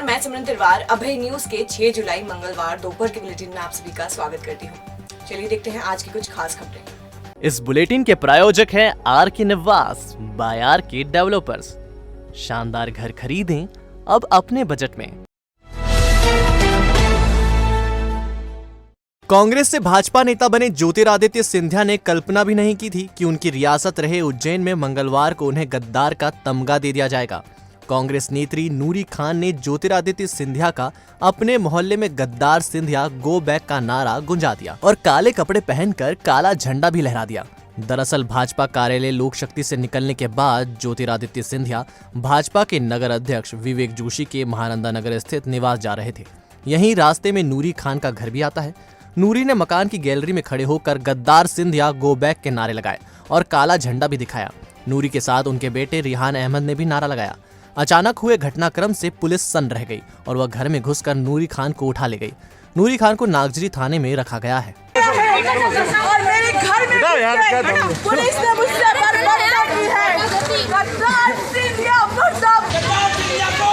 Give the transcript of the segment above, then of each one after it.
नमस्कार, मैं सिमरन तिलवार अभय न्यूज के 6 जुलाई मंगलवार दोपहर के बुलेटिन में आप सभी का स्वागत करती हूँ। चलिए देखते हैं आज की कुछ खास खबरें। इस बुलेटिन के प्रायोजक हैं आर के निवास बाय आर के डेवलपर्स। शानदार घर खरीदें अब अपने बजट में। कांग्रेस से भाजपा नेता बने ज्योतिरादित्य सिंधिया ने कल्पना भी नहीं की थी कि उनकी रियासत रहे उज्जैन में मंगलवार को उन्हें गद्दार का तमगा दे दिया जाएगा। कांग्रेस नेत्री नूरी खान ने ज्योतिरादित्य सिंधिया का अपने मोहल्ले में गद्दार सिंधिया गो बैक का नारा गुंजा दिया और काले कपड़े पहनकर काला झंडा भी लहरा दिया। दरअसल भाजपा कार्यालय लोक शक्ति से निकलने के बाद ज्योतिरादित्य सिंधिया भाजपा के नगर अध्यक्ष विवेक जोशी के महानंदा नगर स्थित निवास जा रहे थे। यहीं रास्ते में नूरी खान का घर भी आता है। नूरी ने मकान की गैलरी में खड़े होकर गद्दार सिंधिया गो बैक के नारे लगाए और काला झंडा भी दिखाया। नूरी के साथ उनके बेटे रिहान अहमद ने भी नारा लगाया। अचानक हुए घटनाक्रम से पुलिस सन्न रह गई और वह घर में घुसकर नूरी खान को उठा ले गई। नूरी खान को नागजरी थाने में रखा गया है। और मेरे घर में पुलिस ने मुझसे बर्बाद की है। गद्दार सिंधिया मुर्दाबाद, गद्दार सिंधिया गो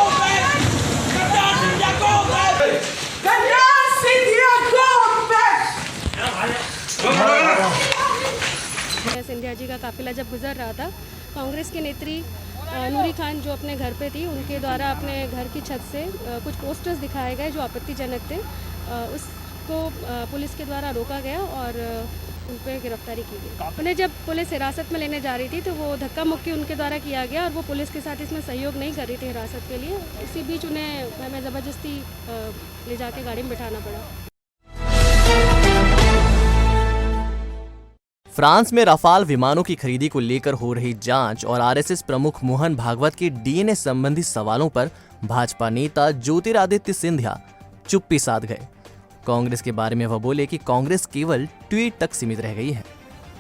बैक, गद्दार सिंधिया गो बैक। सिंधिया जी का काफिला जब गुजर रहा था, कांग्रेस की नेत्री नूरी खान जो अपने घर पे थी, उनके द्वारा अपने घर की छत से कुछ पोस्टर्स दिखाए गए जो आपत्तिजनक थे। उसको पुलिस के द्वारा रोका गया और उन पर गिरफ्तारी की गई। उन्हें जब पुलिस हिरासत में लेने जा रही थी तो वो धक्का मुक्की उनके द्वारा किया गया और वो पुलिस के साथ इसमें सहयोग नहीं कर रही थी हिरासत के लिए। इसी बीच उन्हें हमें ज़बरदस्ती ले जाके गाड़ी में बिठाना पड़ा। फ्रांस में राफाल विमानों की खरीदी को लेकर हो रही जांच और आरएसएस प्रमुख मोहन भागवत के डीएनए संबंधी सवालों पर भाजपा नेता ज्योतिरादित्य सिंधिया चुप्पी साध गए। कांग्रेस के बारे में वह बोले कि कांग्रेस केवल ट्वीट तक सीमित रह गई है।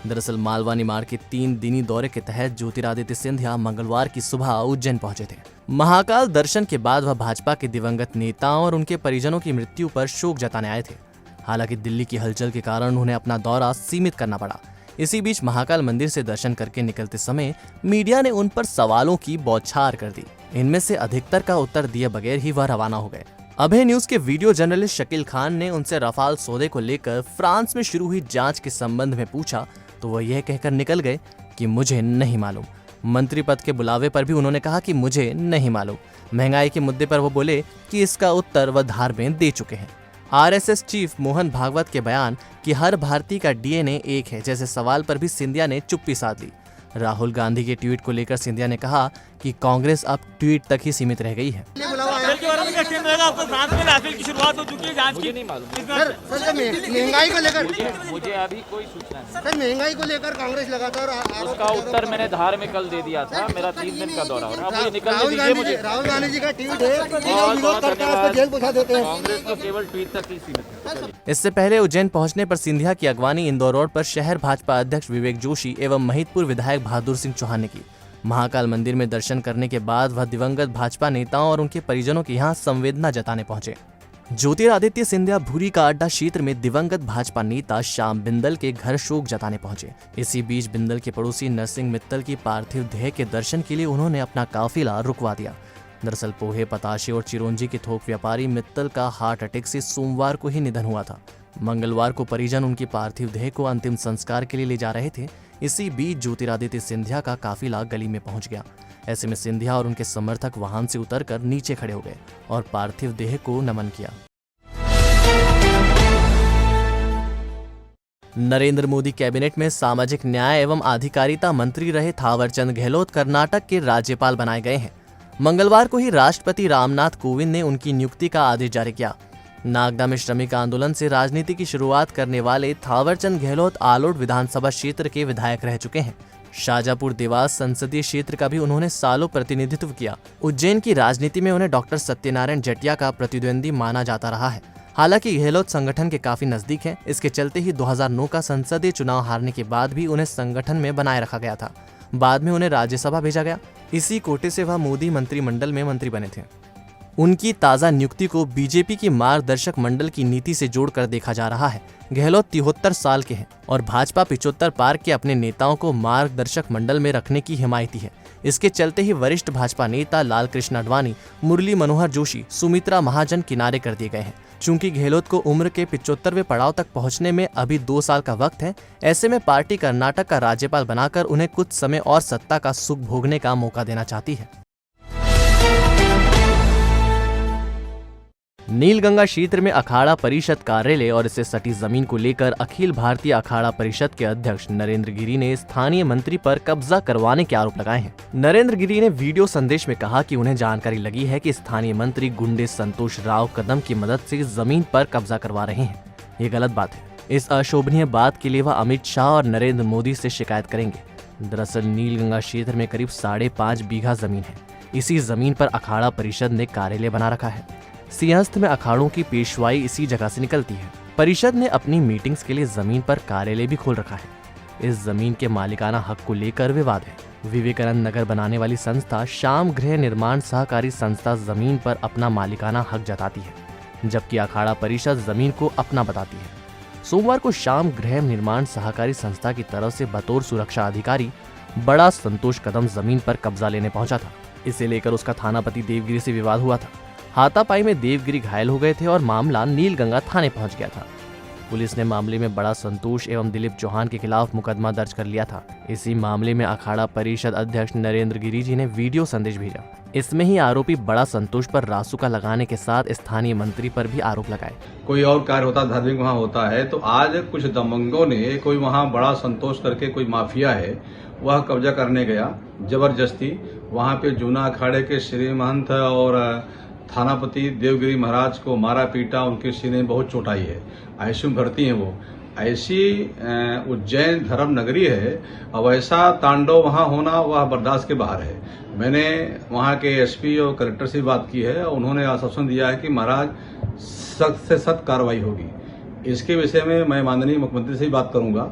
दरअसल मालवा निमाड़ के 3 दिनी दौरे के तहत ज्योतिरादित्य सिंधिया मंगलवार की सुबह उज्जैन पहुंचे थे। महाकाल दर्शन के बाद वह भाजपा के दिवंगत नेताओं और उनके परिजनों की मृत्यु पर शोक जताने आए थे। हालांकि दिल्ली की हलचल के कारण उन्हें अपना दौरा सीमित करना पड़ा। इसी बीच महाकाल मंदिर से दर्शन करके निकलते समय मीडिया ने उन पर सवालों की बौछार कर दी। इनमें से अधिकतर का उत्तर दिए बगैर ही वह रवाना हो गए। अभय न्यूज के वीडियो जर्नलिस्ट शकील खान ने उनसे रफाल सौदे को लेकर फ्रांस में शुरू हुई जांच के संबंध में पूछा तो वह यह कहकर निकल गए कि मुझे नहीं मालूम। मंत्री पद के बुलावे पर भी उन्होंने कहा कि मुझे नहीं मालूम। महंगाई के मुद्दे पर वो बोले कि इसका उत्तर वह धार में दे चुके हैं। आरएसएस चीफ मोहन भागवत के बयान कि हर भारतीय का डीएनए एक है जैसे सवाल पर भी सिंधिया ने चुप्पी साध ली। राहुल गांधी के ट्वीट को लेकर सिंधिया ने कहा कि कांग्रेस अब ट्वीट तक ही सीमित रह गई है। महंगाई को लेकर मुझे अभी कोई सूचना नहीं। सर महंगाई को लेकर कांग्रेस लगातार उसका उत्तर मैंने धार में कल दे दिया था। मेरा 3 दिन का दौरा हो रहा है। राहुल गांधी जी का ट्वीट है, जेल पहुंचा देते हैं। कांग्रेस तो केवल ट्वीट तक ही सीमित है। इससे पहले उज्जैन पहुंचने पर सिंधिया की अगवानी इंदौर रोड पर शहर भाजपा अध्यक्ष विवेक जोशी एवं महिदपुर विधायक बहादुर सिंह चौहान ने की। महाकाल मंदिर में दर्शन करने के बाद वह दिवंगत भाजपा नेताओं और उनके परिजनों के यहाँ संवेदना जताने पहुंचे। ज्योतिरादित्य सिंधिया भूरी का अड्डा क्षेत्र में दिवंगत भाजपा नेता श्याम बिंदल के घर शोक जताने पहुंचे। इसी बीच बिंदल के पड़ोसी नरसिंह मित्तल की पार्थिव देह के दर्शन के लिए उन्होंने अपना काफिला रुकवा दिया। दरअसल पोहे, पताशे और चिरौंजी के थोक व्यापारी मित्तल का हार्ट अटैक से सोमवार को ही निधन हुआ था। मंगलवार को परिजन उनकी पार्थिव देह को अंतिम संस्कार के लिए ले जा रहे थे। इसी बीच ज्योतिरादित्य सिंधिया का काफिला गली में पहुंच गया। ऐसे में सिंधिया और उनके समर्थक वाहन से उतरकर नीचे खड़े हो गए और पार्थिव देह को नमन किया। नरेंद्र मोदी कैबिनेट में सामाजिक न्याय एवं अधिकारिता मंत्री रहे थावरचंद गहलोत कर्नाटक के राज्यपाल बनाए गए हैं। मंगलवार को ही राष्ट्रपति रामनाथ कोविंद ने उनकी नियुक्ति का आदेश जारी किया। नागदा में श्रमिक आंदोलन से राजनीति की शुरुआत करने वाले थावरचंद गहलोत आलोट विधानसभा क्षेत्र के विधायक रह चुके हैं। शाजापुर देवास संसदीय क्षेत्र का भी उन्होंने सालों प्रतिनिधित्व किया। उज्जैन की राजनीति में उन्हें डॉक्टर सत्यनारायण जटिया का प्रतिद्वंदी माना जाता रहा है। हालांकि गहलोत संगठन के काफी नजदीक हैं। इसके चलते ही 2009 का संसदीय चुनाव हारने के बाद भी उन्हें संगठन में बनाए रखा गया था। बाद में उन्हें राज्यसभा भेजा गया। इसी कोटे से वह मोदी मंत्रिमंडल में मंत्री बने थे। उनकी ताज़ा नियुक्ति को बीजेपी की मार्गदर्शक मंडल की नीति से जोड़कर देखा जा रहा है। गहलोत 73 साल के हैं और भाजपा 75 पार के अपने नेताओं को मार्गदर्शक मंडल में रखने की हिमायती है। इसके चलते ही वरिष्ठ भाजपा नेता लालकृष्ण आडवाणी, मुरली मनोहर जोशी, सुमित्रा महाजन किनारे कर दिए गए हैं। चूंकि गहलोत को उम्र के 75वें पड़ाव तक पहुंचने में अभी 2 साल का वक्त है, ऐसे में पार्टी कर्नाटक का राज्यपाल बनाकर उन्हें कुछ समय और सत्ता का सुख भोगने का मौका देना चाहती है। नीलगंगा क्षेत्र में अखाड़ा परिषद कार्यालय और इससे सटी जमीन को लेकर अखिल भारतीय अखाड़ा परिषद के अध्यक्ष नरेंद्र गिरी ने स्थानीय मंत्री पर कब्जा करवाने के आरोप लगाए हैं। नरेंद्र गिरी ने वीडियो संदेश में कहा कि उन्हें जानकारी लगी है कि स्थानीय मंत्री गुंडे संतोष राव कदम की मदद से जमीन पर कब्जा करवा रहे हैं। ये गलत बात है। इस अशोभनीय बात के लिए वह अमित शाह और नरेंद्र मोदी से शिकायत करेंगे। दरअसल नीलगंगा क्षेत्र में करीब 5.5 बीघा जमीन है। इसी जमीन पर अखाड़ा परिषद ने कार्यालय बना रखा है। सिंहस्थ में अखाड़ों की पेशवाई इसी जगह से निकलती है। परिषद ने अपनी मीटिंग्स के लिए जमीन पर कार्यालय भी खोल रखा है। इस जमीन के मालिकाना हक को लेकर विवाद है। विवेकानंद नगर बनाने वाली संस्था श्याम गृह निर्माण सहकारी संस्था जमीन पर अपना मालिकाना हक जताती है, जबकि अखाड़ा परिषद जमीन को अपना बताती है। सोमवार को श्याम गृह निर्माण सहकारी संस्था की तरफ से बतौर सुरक्षा अधिकारी बड़ा संतोष कदम जमीन पर कब्जा लेने पहुंचा था। इसे लेकर उसका थानापति देवगिरी से विवाद हुआ था। हाथापाई में देवगिरी घायल हो गए थे और मामला नीलगंगा थाने पहुंच गया था। पुलिस ने मामले में बड़ा संतोष एवं दिलीप चौहान के खिलाफ मुकदमा दर्ज कर लिया था। इसी मामले में अखाड़ा परिषद अध्यक्ष नरेंद्र गिरी जी ने वीडियो संदेश भेजा। इसमें ही आरोपी बड़ा संतोष पर रासुका लगाने के साथ स्थानीय मंत्री पर भी आरोप लगाए। कोई और कार्य होता धार्मिक वहाँ होता है तो आज कुछ दबंगों ने कोई वहाँ बड़ा संतोष करके कोई माफिया है वह कब्जा करने गया जबरदस्ती। वहाँ पे जूना अखाड़े के श्री महंत और थानापति देवगिरी महाराज को मारा पीटा, उनके सीने में बहुत चोट आई है। आईसीयू भर्ती है वो। ऐसी उज्जैन धर्म नगरी है, अब ऐसा तांडव वहाँ होना वह बर्दाश्त के बाहर है। मैंने वहाँ के एसपी और कलेक्टर से बात की है। उन्होंने आश्वासन दिया है कि महाराज सख्त से सख्त कार्रवाई होगी। इसके विषय में मैं माननीय मुख्यमंत्री से ही बात करूंगा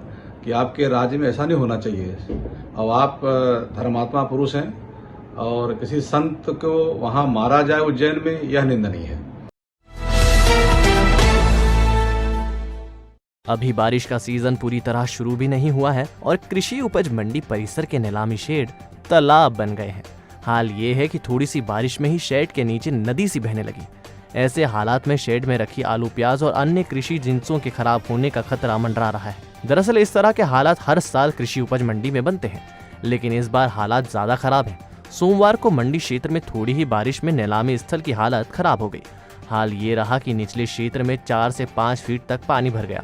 कि आपके राज्य में ऐसा नहीं होना चाहिए। अब आप धर्मात्मा पुरुष हैं और किसी संत को वहां मारा जाए उज्जैन में, यह निंदनीय है। अभी बारिश का सीजन पूरी तरह शुरू भी नहीं हुआ है और कृषि उपज मंडी परिसर के नीलामी शेड तालाब बन गए हैं। हाल ये है कि थोड़ी सी बारिश में ही शेड के नीचे नदी सी बहने लगी। ऐसे हालात में शेड में रखी आलू, प्याज और अन्य कृषि जिंसों के खराब होने का खतरा मंडरा रहा है। दरअसल इस तरह के हालात हर साल कृषि उपज मंडी में बनते हैं, लेकिन इस बार हालात ज्यादा खराब हैं। सोमवार को मंडी क्षेत्र में थोड़ी ही बारिश में नीलामी स्थल की हालत खराब हो गई। हाल ये रहा कि निचले क्षेत्र में 4 से 5 फीट तक पानी भर गया।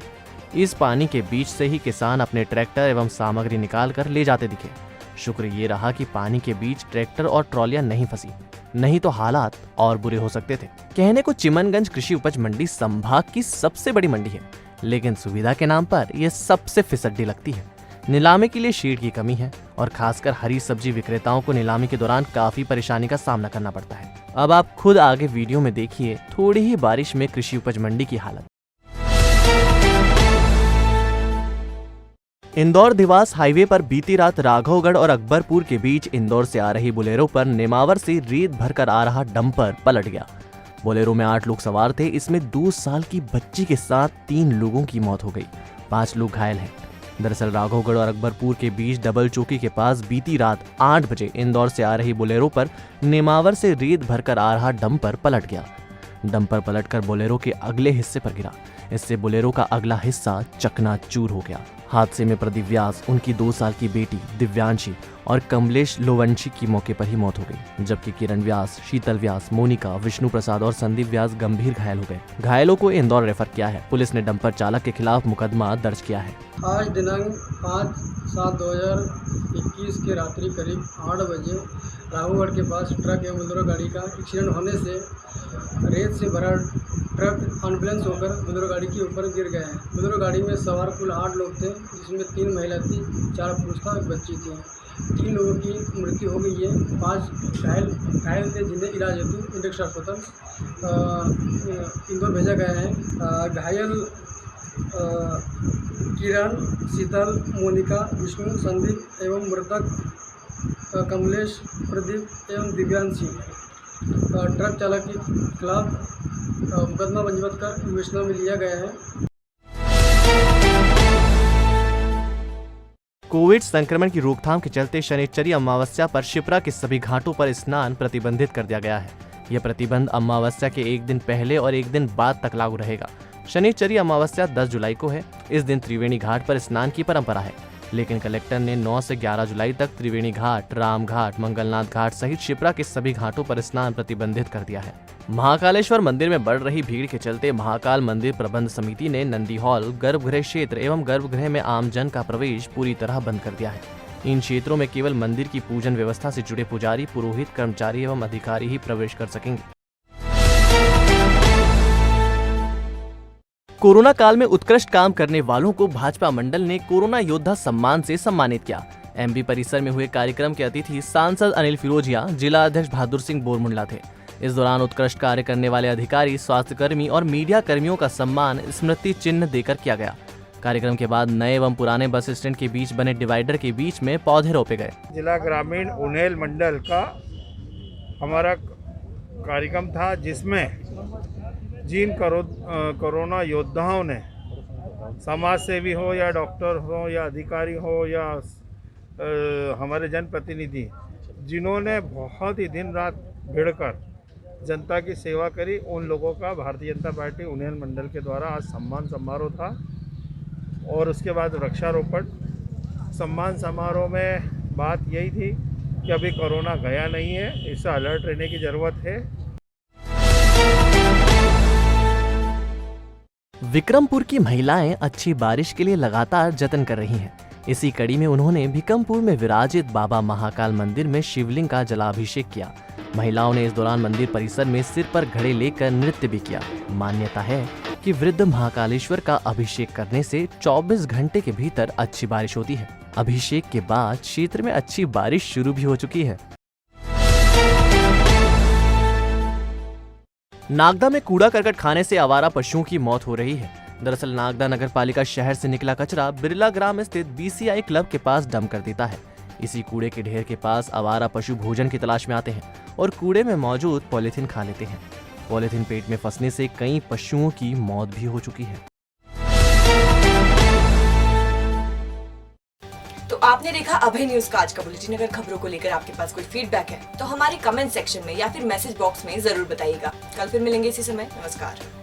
इस पानी के बीच से ही किसान अपने ट्रैक्टर एवं सामग्री निकाल कर ले जाते दिखे। शुक्र ये रहा कि पानी के बीच ट्रैक्टर और ट्रॉलियां नहीं फंसी, नहीं तो हालात और बुरे हो सकते थे। कहने को चिमनगंज कृषि उपज मंडी संभाग की सबसे बड़ी मंडी है, लेकिन सुविधा के नाम पर यह सबसे फिसड्डी लगती है। नीलामी के लिए शेड की कमी है और खासकर हरी सब्जी विक्रेताओं को नीलामी के दौरान काफी परेशानी का सामना करना पड़ता है। अब आप खुद आगे वीडियो में देखिए थोड़ी ही बारिश में कृषि उपज मंडी की हालत। इंदौर देवास हाईवे पर बीती रात राघवगढ़ और अकबरपुर के बीच इंदौर से आ रही बोलेरो पर नेमावर से रेत भरकर आ रहा डंपर पलट गया। बोलेरो में 8 लोग सवार थे। इसमें 2 साल की बच्ची के साथ 3 लोगों की मौत हो गई, 5 लोग घायल हैं। दरअसल राघवगढ़ और अकबरपुर के बीच डबल चौकी के पास बीती रात 8 बजे इंदौर से आ रही बोलेरो पर नेमावर से रेत भरकर आ रहा डंपर पलट गया। डंपर पलटकर बोलेरो के अगले हिस्से पर गिरा। इससे बोलेरो का अगला हिस्सा चकनाचूर हो गया। हादसे में प्रदीप व्यास, उनकी 2 साल की बेटी दिव्यांशी और कमलेश लोवंशी की मौके पर ही मौत हो गई, जबकि किरण व्यास, शीतल व्यास, मोनिका, विष्णु प्रसाद और संदीप व्यास गंभीर घायल हो गए। घायलों को इंदौर रेफर किया है। पुलिस ने डंपर चालक के खिलाफ मुकदमा दर्ज किया है। आज दिनांक 5/7/2021 के रात्रि करीब 8 बजे राघवगढ़ के पास ट्रक एवं बोलेरो गाड़ी का एक्सीडेंट होने से रेत से भरा ट्रक अनबैलेंस होकर बोलेरो गाड़ी के ऊपर गिर गए हैं। बोलेरो गाड़ी में सवार कुल 8 लोग थे, जिसमें 3 महिला थी, 4 पुरुष था, 1 बच्ची थी। 3 लोगों की मृत्यु हो गई है, 5 घायल थे, जिन्हें इलाज हेतु इंडेक्स अस्पताल इंदौर भेजा गया है। घायल किरण, शीतल, मोनिका, विष्णु, संदीप एवं मृतक कमलेश, प्रदीप एवं दिव्यांशी ट्रक चालक के खिलाफ मुकदमा पंजीबद्ध कर विवेचना में लिया गया है। कोविड संक्रमण की रोकथाम के चलते शनिश्चरी अमावस्या पर शिप्रा के सभी घाटों पर स्नान प्रतिबंधित कर दिया गया है। यह प्रतिबंध अमावस्या के एक दिन पहले और एक दिन बाद तक लागू रहेगा। शनिश्चरी अमावस्या 10 जुलाई को है। इस दिन त्रिवेणी घाट पर स्नान की परंपरा है, लेकिन कलेक्टर ने 9 से 11 जुलाई तक त्रिवेणी घाट, राम घाट, मंगलनाथ घाट सहित शिप्रा के सभी घाटों पर स्नान प्रतिबंधित कर दिया है। महाकालेश्वर मंदिर में बढ़ रही भीड़ के चलते महाकाल मंदिर प्रबंध समिति ने नंदी हॉल, गर्भगृह क्षेत्र एवं गर्भगृह में आम जन का प्रवेश पूरी तरह बंद कर दिया है। इन क्षेत्रों में केवल मंदिर की पूजन व्यवस्था से जुड़े पुजारी, पुरोहित, कर्मचारी एवं अधिकारी ही प्रवेश कर सकेंगे। कोरोना काल में उत्कृष्ट काम करने वालों को भाजपा मंडल ने कोरोना योद्धा सम्मान से सम्मानित किया। एमबी परिसर में हुए कार्यक्रम के अतिथि सांसद अनिल फिरोजिया, जिला अध्यक्ष बहादुर सिंह बोरमुंडला थे। इस दौरान उत्कृष्ट कार्य करने वाले अधिकारी, स्वास्थ्यकर्मी और मीडिया कर्मियों का सम्मान स्मृति चिन्ह देकर किया गया। कार्यक्रम के बाद नए एवं पुराने बस स्टैंड के बीच बने डिवाइडर के बीच में पौधे रोपे गए। जिला ग्रामीण उन्हेल मंडल का हमारा कार्यक्रम था, जिसमें जिन कोरोना योद्धाओं ने, समाज सेवी हो या डॉक्टर हो या अधिकारी हो या हमारे जनप्रतिनिधि, जिन्होंने बहुत ही दिन रात भिड़कर जनता की सेवा करी, उन लोगों का भारतीय जनता पार्टी उन्हेल मंडल के द्वारा आज सम्मान समारोह था। और उसके बाद वृक्षारोपण। सम्मान समारोह में बात यही थी कि अभी कोरोना गया नहीं है, इससे अलर्ट रहने की ज़रूरत है। विक्रमपुर की महिलाएं अच्छी बारिश के लिए लगातार जतन कर रही हैं। इसी कड़ी में उन्होंने भिकमपुर में विराजित बाबा महाकाल मंदिर में शिवलिंग का जलाभिषेक किया। महिलाओं ने इस दौरान मंदिर परिसर में सिर पर घड़े लेकर नृत्य भी किया। मान्यता है कि वृद्ध महाकालेश्वर का अभिषेक करने से 24 घंटे के भीतर अच्छी बारिश होती है। अभिषेक के बाद क्षेत्र में अच्छी बारिश शुरू भी हो चुकी है। नागदा में कूड़ा करकट खाने से आवारा पशुओं की मौत हो रही है। दरअसल नागदा नगर पालिका शहर से निकला कचरा बिरला ग्राम स्थित बीसीआई क्लब के पास डंप कर देता है। इसी कूड़े के ढेर के पास आवारा पशु भोजन की तलाश में आते हैं और कूड़े में मौजूद पॉलीथीन खा लेते हैं। पॉलीथीन पेट में फंसने से कई पशुओं की मौत भी हो चुकी है। तो आपने देखा अभय न्यूज का आज का बुलेटिन। अगर खबरों को लेकर आपके पास कोई फीडबैक है तो हमारे कमेंट सेक्शन में या फिर मैसेज बॉक्स में जरूर बताइएगा। कल फिर मिलेंगे इसी समय। नमस्कार।